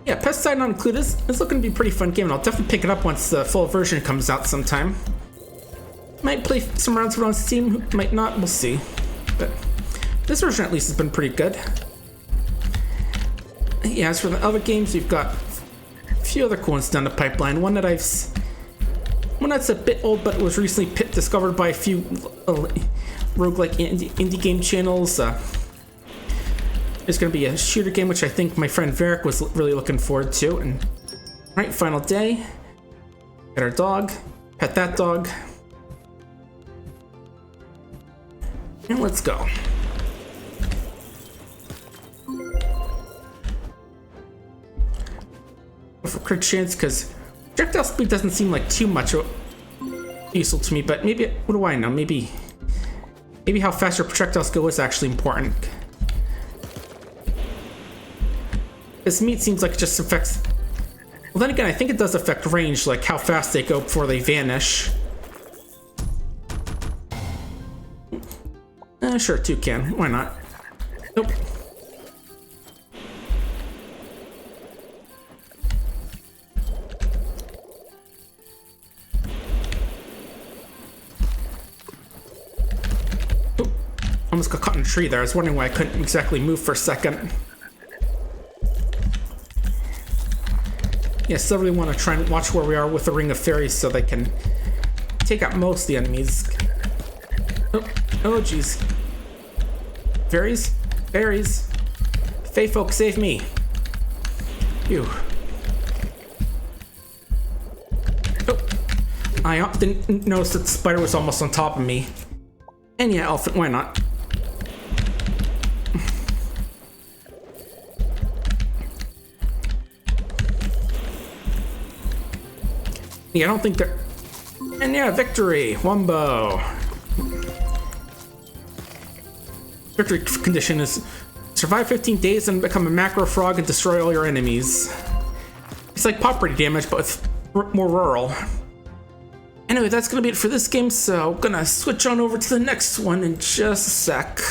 Yeah, Pesticide Not Included is looking to be a pretty fun game, and I'll definitely pick it up once the full version comes out sometime. Might play some rounds of it on Steam, might not, we'll see. But this version at least has been pretty good. Yeah, as for the other games, we've got a few other cool ones down the pipeline. One that's a bit old, but was recently discovered by a few roguelike indie game channels. There's going to be a shooter game, which I think my friend Varric was really looking forward to. And right, final day. Get our dog. Pet that dog. And let's go. For crit chance, because projectile speed doesn't seem like too much useful to me, but maybe, what do I know? Maybe how fast your projectiles go is actually important. This meat seems like it just affects... Well, then again, I think it does affect range, like how fast they go before they vanish. Sure, toucan. Why not? Nope. Oop. Almost got caught in a tree there. I was wondering why I couldn't exactly move for a second. Yeah, still really want to try and watch where we are with the Ring of Fairies so they can take out most of the enemies. Oh, jeez. Fairies? Fairies. Fae folk, save me. Phew. Oh. I didn't notice that the spider was almost on top of me. And yeah, elephant, why not? Yeah, I don't think they're... And yeah, victory! Wumbo! Victory condition is survive 15 days and become a macro frog and destroy all your enemies. It's like property damage, but with more rural. Anyway, that's gonna be it for this game, so I'm gonna switch on over to the next one in just a sec.